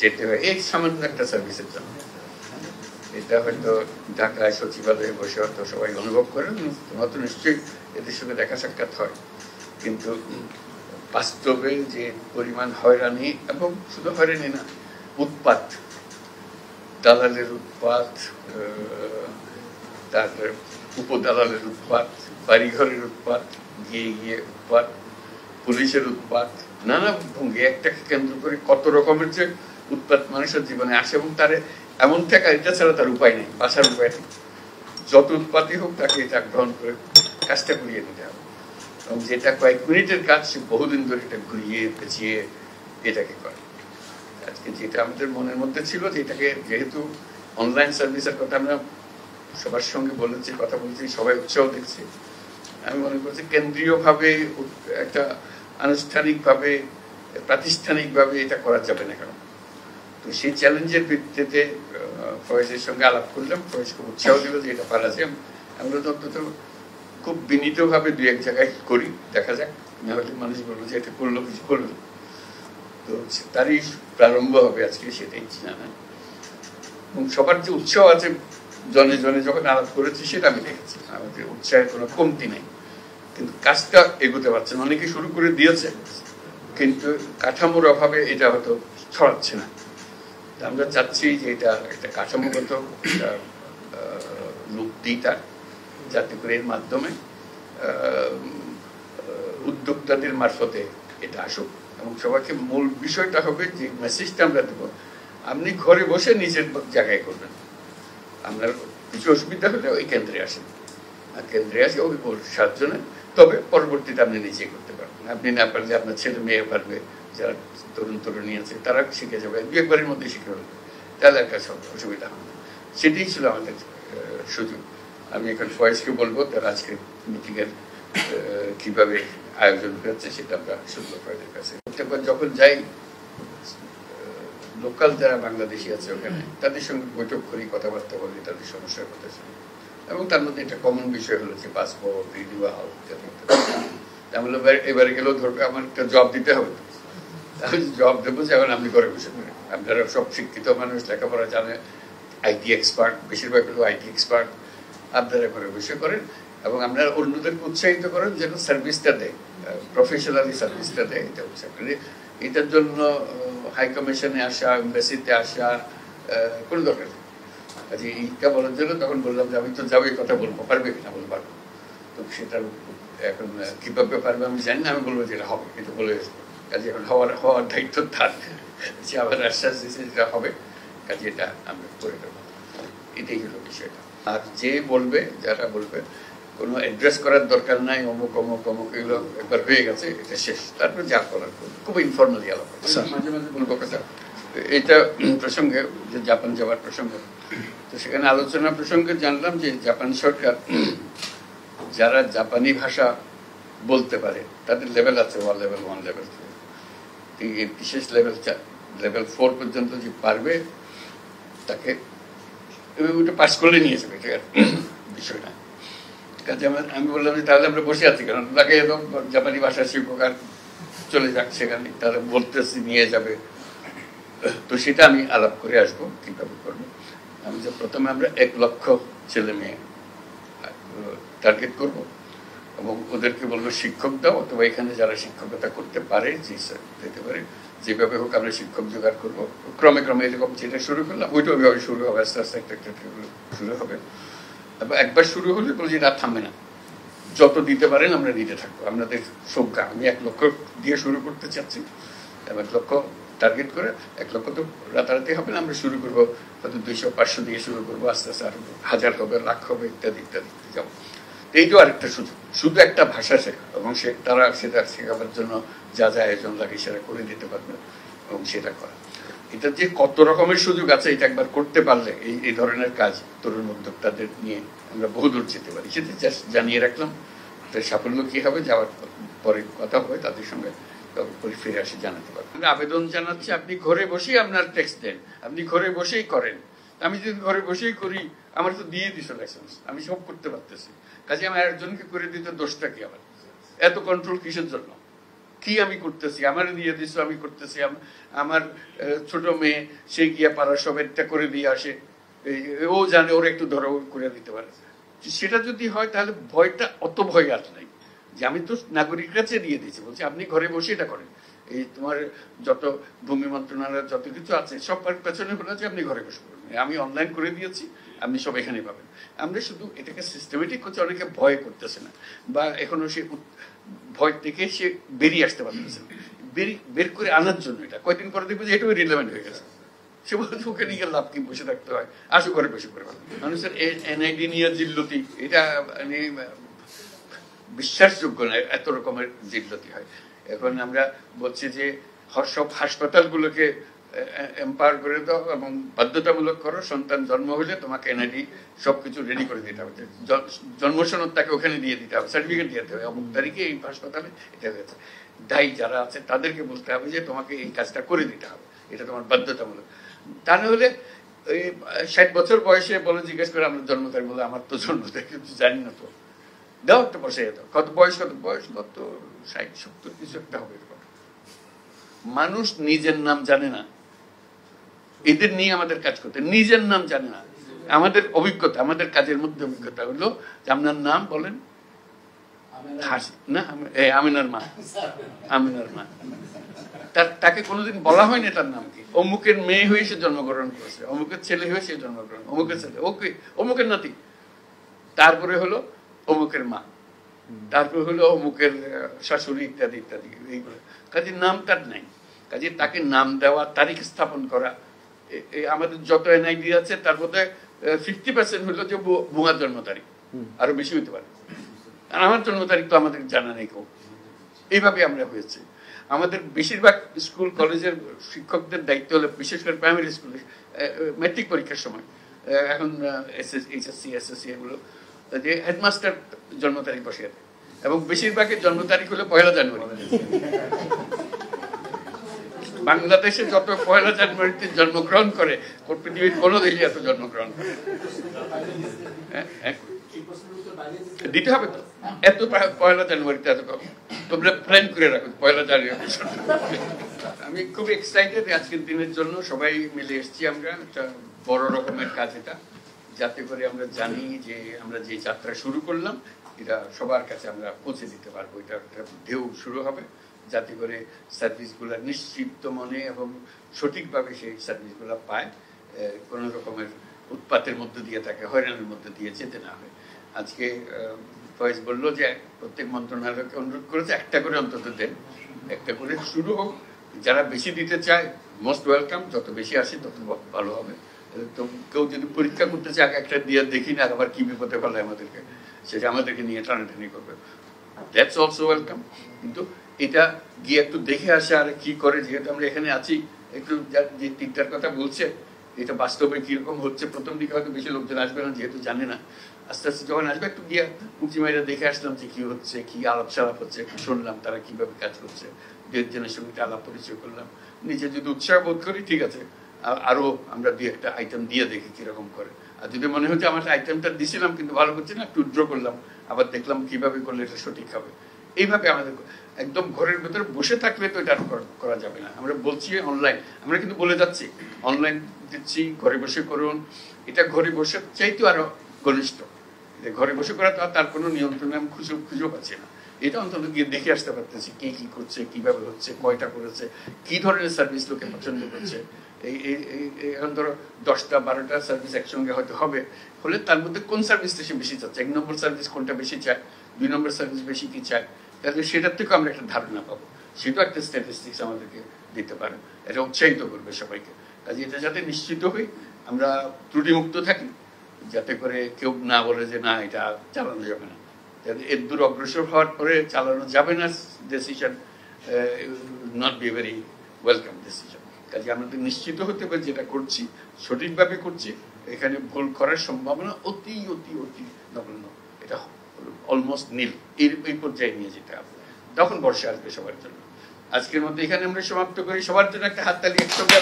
যেতে হয় এই সামান্য একটা সার্ভিসের জন্য। এটা হয়তো ঢাকায় সচিবালয়ে বসে হয়তো সবাই অনুভব করেন, তোমার তো নিশ্চয়ই এদের সঙ্গে দেখা সাক্ষাৎ হয়, কিন্তু বাস্তবে যে পরিমাণ হয়রানি, এবং শুধু হয়রানি না, উৎপাত, দালালের উৎপাত, তারপরে উপদালালের উৎপাত, বাড়িঘরের উৎপাত, গিয়ে গিয়ে উৎপাত, পুলিশের উৎপাত, নানা ভঙ্গি একটাকে কেন্দ্র করে কত রকমের যে উৎপাত মানুষের জীবনে আসে, এবং তার এমন টাকা এটা ছাড়া তার উপায় নেই, বাঁচার উপায় নেই। যত উৎপাতই হোক তাকে এটা গ্রহণ করে কাজটা করিয়ে নিতে হবে, এবং যেটা কয়েক মিনিটের কাজ সে বহুদিন ধরে এটা ঘুরিয়ে পেঁচিয়ে এটাকে করে। আজকে যেটা আমাদের মনের মধ্যে ছিল যে এটাকে, যেহেতু অনলাইন সার্ভিসের কথা আমরা সবার সঙ্গে বলেছি, কথা বলছি, সবাই উৎসাহ দিচ্ছি, আমি মনে করছি কেন্দ্রীয়ভাবে একটা আনুষ্ঠানিকভাবে প্রাতিষ্ঠানিকভাবে এটা করা যাবে না কেন। তো সেই চ্যালেঞ্জের ভিত্তিতে ফয়েজের সঙ্গে আলাপ করলাম, ফয়েজ খুব উৎসাহ দিল যে এটা পারা যায়। আমরা অন্তত খুব বিনীতভাবে দু এক জায়গায় করি, দেখা যাক, না হলে মানুষ বলবো যে এটা করলো কিছু করলো। তো তারই প্রারম্ভ হবে আজকে, সেটাই জানা। এবং সবার যে উৎসাহ আছে জনে জনে যখন আলাপ করেছি সেটা আমি দেখেছি, আমাদের উৎসাহের কোনো কমতি নেই, কিন্তু কাজটা এগোতে পারছে না। অনেকে শুরু করে দিয়েছে, কিন্তু কাঠামোর অভাবে এটা হয়তো ছড়াচ্ছে না। আমরা চাচ্ছি যে এটা একটা কাঠামোগত লোক দিই তার, যাতে করে এর মাধ্যমে উদ্যোক্তাদের মারফতে এটা আসুক, এবং সবাইকে মূল বিষয়টা হবে যে মেসেজটা আমরা দেবো, আপনি ঘরে বসে নিজের জায়গায় করবেন, আপনার কিছু অসুবিধা হলে ওই কেন্দ্রে আসেন, আর কেন্দ্রে আসে ওই 7 জনে, তবে পরবর্তীতে আপনি নিজে করতে পারবেন। আপনি না পারলে আপনার ছেলে মেয়ে পারবে, যারা তরুণ তরুণী আছে তারা শিখে যাবে, 2-1 মধ্যে শিখে হবে, তাহলে একটা অসুবিধা হবে। সেটাই ছিল আমাদের সুযোগ। আমি এখন ফয়েজকে বলবো তার আজকে মিটিংয়ের কিভাবে আয়োজন হচ্ছে সেটা আমরা শুনবো ফয়েজের কাছে। প্রত্যেকবার যখন যাই লোকাল যারা বাংলাদেশি আছে ওখানে, তাদের সঙ্গে বৈঠক করি, কথাবার্তা বলি, তাদের সমস্যার কথা শুনি, এবং তার মধ্যে একটা কমন বিষয় হলো যে পাসপোর্ট রিনিউয়াল। তাহলে এবারে গেলেও ধরবে আমার একটা জব দিতে হবে, তাহলে জব দেবো যে এখন আপনি ঘরে বসে করেন। আপনারা সব শিক্ষিত মানুষ, লেখাপড়া জানে, আইটি এক্সপার্ট, বেশিরভাগ হলো আইটি এক্সপার্ট, আপনারা ঘরে বসে করেন, এবং আপনারা অন্যদেরকে উৎসাহিত করেন যেন সার্ভিসটা দেয়, প্রফেশনালি সার্ভিসটা দেয়। এটা উৎসাহ করে, এটার জন্য হাই কমিশনে আসা, এমবাসিতে আসা কোনো দরকার নেই। আচ্ছা, এইটা বলার জন্য তখন বললাম যে আমি তো যাবো, এই কথা বলবো, পারবে কিনা বলবো, পারবো। তো সেটা এখন কিভাবে পারবে আমি জানি না, আমি বলবো যে এটা হবে, এটা বলে কাজে এখন হওয়ার দায়িত্ব তার, যে আবার আশ্বাস দিয়েছে যেটা হবে, কাজে এটা আমরা করে দেবো। এটাই হলো বিষয়টা। আর যে বলবে, যারা বলবে কোনো অ্যাড্রেস করার দরকার নাই, অমুক অমুক অমুক, এগুলো একবার হয়ে গেছে, এটা শেষ, তারপর যা করার করবে, খুব ইনফর্মালি আলাপ। মাঝে মাঝে বলবো কথা, এটা প্রসঙ্গে যে জাপান যাওয়ার প্রসঙ্গে, তো সেখানে আলোচনা প্রসঙ্গে জানলাম যে জাপান সরকার যারা জাপানি ভাষা বলতে পারে তাদের লেভেল আছে, লেভেল 1, লেভেল 2, বিশেষ লেভেল 4 পর্যন্ত যে পারবে তাকে ওইটা পাস করলে নিয়ে যাবে, এটা বিষয়টা। কাজে আমি বললাম যে তাহলে আমরা বসে আছি, কারণ তাকে একদম জাপানি ভাষা শিক্ষক আর চলে যাক সেখানে, তারা বলতেছি নিয়ে যাবে। তো সেটা আমি আলাপ করে আসবো কিভাবে করবো। আমি যে প্রথমে আমরা 1 লক্ষ ছেলে মেয়ে টার্গেট করব, এবং ওদেরকে বলবো শিক্ষক দাও, অথবা এখানে যারা শিক্ষকতা করতে পারে, যে দিতে পারে, যেভাবে হোক আমরা শিক্ষক জোগাড় করবো। ক্রমে ক্রমে এরকম যেটা শুরু করলাম ওইটা ওইভাবে শুরু হবে, আস্তে আস্তে একটা শুরু হবে। এবং একবার শুরু হলে বলছি না, থামবে না, যত দিতে পারেন আমরা নিতে থাকবো। আপনাদের সংখ্যা আমি 1 লক্ষ দিয়ে শুরু করতে চাচ্ছি, 1 লক্ষ টার্গেট করে, 1 লক্ষ তো রাতারাতি হবে না, আমরা শুরু করবো হয়তো 200-500 দিয়ে শুরু করবো, আস্তে আস্তে আরো 1000 হবে, লাখ হবে, ইত্যাদি ইত্যাদি যাবো। এইটাও আরেকটা সুযোগ, শুধু একটা ভাষা শেখা, এবং তারা সেটা শেখাবার জন্য যা যা আয়োজন লাগে সেটা করে দিতে পারবে, এবং সেটা করা। এটা যে কত রকমের সুযোগ আছে, এটা একবার করতে পারলে এই ধরনের কাজ তরুণ উদ্যোক্তাদের নিয়ে আমরা বহুদূর যেতে পারি। সেটা জানিয়ে রাখলাম, সাফল্য কি হবে যাওয়ার পরে কথা হবে তাদের সঙ্গে, ফিরে আসে জানাতে পারবো। আমরা আবেদন জানাচ্ছি, আপনি ঘরে বসেই আপনার ট্যাক্স দেন, আপনি ঘরে বসেই করেন। আমি যদি ঘরে বসেই করি, আমার তো দিয়ে দিছো লাইসেন্স, আমি সব করতে পারতেছি, কাজে আমি একজনকে করে দিতে দোষটা কি? আবার এত কন্ট্রোল কিসের জন্য? কি আমি করতেছি, আমার দিয়ে দিছো, আমি করতেছি, আমার ছোট মেয়ে সে গিয়া পাড়ার সব একটা করে দিয়ে আসে, ও জানে ওর একটু ধরো করে দিতে পারে। সেটা যদি হয় তাহলে ভয়টা অত ভয় আর নাই, যে আমি তো নাগরিকের কাছে দিয়ে দিয়েছি, বলছি আপনি ঘরে বসে এটা করেন, এই তোমার যত ভূমি মন্ত্রণালয়ের যত কিছু আছে সব পেছনে হলো যে আপনি ঘরে বসে করবেন, আমি অনলাইন করে দিয়েছি, আপনি সব এখানে পাবেন। আমরা শুধু এটাকে সিস্টেমেটিক করছি, অনেকে ভয় করতেছে না, বা এখনো সে ভয় থেকে সে বেরিয়ে আসতে পারতেছে না, বের করে আনার জন্য এটা কয়েকদিন পরে দেখবে যে এটাও রিলেভেন্ট হয়ে গেছে। সে বলছে ওখানে গিয়ে লাভ কি, বসে থাকতে হয়, আসো ঘরে বসে করে মানুষের এনআইডি নিয়ে জিল্লতি, এটা মানে বিশ্বাসযোগ্য না, এত রকমের জিল্লতি হয়। এখন আমরা বলছি যে সব হাসপাতালগুলোকে এম্পাওয়ার করে দাও এবং বাধ্যতামূলক করো, সন্তান জন্ম হলে তোমাকে এনআইডি সবকিছু রেডি করে দিতে হবে, জন্ম সনদ তাকে ওখানে দিয়ে দিতে হবে, সার্টিফিকেট দিতে হবে, অমুক তারিখে এই হাসপাতালে এটা হয়েছে। দায়ী যারা আছে তাদেরকে বলতে হবে যে তোমাকে এই কাজটা করে দিতে হবে, এটা তোমার বাধ্যতামূলক। তা না হলে ওই 60 বছর বয়সে বলে জিজ্ঞেস করে আমার জন্ম তারিখ, বলে আমার তো জন্ম তারিখ কিছু জানি না, তো দাও একটা বসে যেত, কত বয়স, কত 60 70 কিছু একটা হবে। মানুষ নিজের নাম জানে না, এদের নিয়ে আমাদের কাজ করতে, নিজের নাম জানে না। আমাদের অভিজ্ঞতা, আমাদের কাজের মধ্যে অভিজ্ঞতা হলো যে আপনার নাম বলেন, না আমিনার মা, আমিনার মা, তাকে কোনোদিন বলা হয়নি তার নাম কি, অমুকের মেয়ে হয়ে সে জন্মগ্রহণ করেছে, অমুকের ছেলে হয়ে সে জন্মগ্রহণ, অমুকের ছেলে, ওকে অমুকের নাতি, তারপরে হলো অমুকের মা, তারপরে হলো অমুকের শাশুড়ি, ইত্যাদি ইত্যাদি, এইগুলো। কাজে নাম তার নাই, কাজে তাকে নাম দেওয়া, তারিখ স্থাপন করা, আমাদের যত এনআইডি আছে তার মধ্যে 50% হলো যে ভুয়া জন্ম তারিখ, আরো বেশি হইতে পারে। আর আমার জন্ম তারিখ তো আমাদের জানা নেই কেউ। এইভাবে আমরা হয়েছে। আমাদের বেশিরভাগ স্কুল কলেজের শিক্ষকদের দায়িত্ব হলো, বিশেষ করে প্রাইমারি স্কুলে ম্যাট্রিক পরীক্ষার সময়, এখন এইচএসসি এসএসসি এগুলো, যে হেডমাস্টার জন্ম তারিখ বসে আছে, এবং বেশিরভাগের জন্ম তারিখ হলো 1 জানুয়ারি। বাংলাদেশে যত 1 জানুয়ারিতে জন্মগ্রহণ করে পৃথিবীর কোনো দেশে এত জন্মগ্রহণ করে দিতে হবে তো, এত 1 জানুয়ারিতে এত কম, তোমরা প্ল্যান করে রাখো 1 জানুয়ারি। আমি খুব এক্সাইটেড আজকের দিনের জন্য, সবাই মিলে এসেছি আমরা, একটা বড় রকমের কাজ এটা, যাতে করে আমরা জানি যে আমরা যে যাত্রা শুরু করলাম এটা সবার কাছে আমরা পৌঁছে দিতে পারবো, এটা একটা ঢেউ শুরু হবে, যাতে করে সার্ভিসগুলো নিশ্চিত মনে এবং সঠিকভাবে সেই সার্ভিসগুলো পায়, কোনো রকমের উৎপাতের মধ্যে দিয়ে তাকে হয়রানির মধ্যে দিয়ে যেতে না হয়। আজকে ফয়েজ বললো যে প্রত্যেক মন্ত্রণালয়কে অনুরোধ করেছে একটা করে অন্তত দেন, একটা করে শুরু হোক, যারা বেশি দিতে চায় মোস্ট ওয়েলকাম, যত বেশি আসে তত ভালো হবে। তো কেউ যদি পরীক্ষা করতে চায় একটা দিয়ে দেখি না আবার কি বিপদে ফেলে আমাদেরকে, সেটা আমাদেরকে নিয়ে টানাটানি করবে, দ্যাটস অলসো ওয়েলকাম। কিন্তু এটা গিয়ে একটু দেখে আসে আর কি করে, যেহেতু আমরা এখানে আছি, একটু যে 3টার কথা বলছে এটা বাস্তবে কিরকম হচ্ছে, প্রথম দিকে হয়তো বেশি লোকজন আসবে না যেহেতু জানে না, আস্তে আস্তে যখন আসবে একটু গিয়ে উঁচি মাইরা দেখে আসলাম যে কি হচ্ছে, কি আলাপ সালাপ হচ্ছে, একটু শুনলাম তারা কিভাবে কাজ করছে, 2-1 সঙ্গে আলাপ পরিচয় করলাম, নিজে যদি উৎসাহ বোধ করি ঠিক আছে, আরো আমরা 2-1টা আইটেম দিয়ে দেখি কিরকম করে। আর যদি মনে হচ্ছে আমার আইটেমটা দিছিলাম কিন্তু ভালো করছে না, একটু উইথড্র করলাম, আবার দেখলাম কিভাবে করলে এটা সঠিক হবে। এইভাবে আমাদের একদম ঘরের ভেতরে বসে থাকলে তো এটা করা যাবে না। আমরা বলছি অনলাইন, আমরা কিন্তু বলে যাচ্ছি অনলাইন দিচ্ছি, ঘরে বসে করুন, এটা ঘরে বসে চাইতেও আরো ঘনিষ্ঠ, ঘরে বসে করা তার কোনো নিয়ন্ত্রণে আমি খুঁজেও পাচ্ছি না। এটা অন্তত গিয়ে দেখে আসতে পারতেছি কে কি করছে, কিভাবে হচ্ছে, কয়টা করেছে, কি ধরনের সার্ভিস লোকে পছন্দ করছে। এখন ধরো 10টা-12টা সার্ভিস একসঙ্গে হয়তো হলে তার মধ্যে কোন সার্ভিসটা সে বেশি চাচ্ছে, 1 নম্বর সার্ভিস কোনটা বেশি চায়, 2 নম্বর সার্ভিস বেশি কি চায়, তাহলে সেটার থেকে আমরা একটা ধারণা পাবো, সেটাও একটা স্ট্যাটিস্টিক্স আমাদেরকে দিতে পারে, এটা উৎসাহিত করবে সবাইকে। কাজে এটা যাতে নিশ্চিত হই আমরা ত্রুটিমুক্ত থাকি, যাতে করে কেউ না বলে যে না এটা চালানো যাবে না, এর দূর অগ্রসর হওয়ার পরে চালানো যাবে না decision not be very welcome decision. কাজে আমাদের নিশ্চিত হতে পারে যেটা করছি সঠিকভাবে করছি, এখানে ভুল করার সম্ভাবনা অতি অতি অতি নগণ্য, এটা অলমোস্ট নীল, এই পর্যায়ে নিয়ে যেতে হবে, তখন বর্ষা আসবে সবার জন্য। আজকের মধ্যে এখানে আমরা সমাপ্ত করি, সবার জন্য একটা হাততালি একসঙ্গে।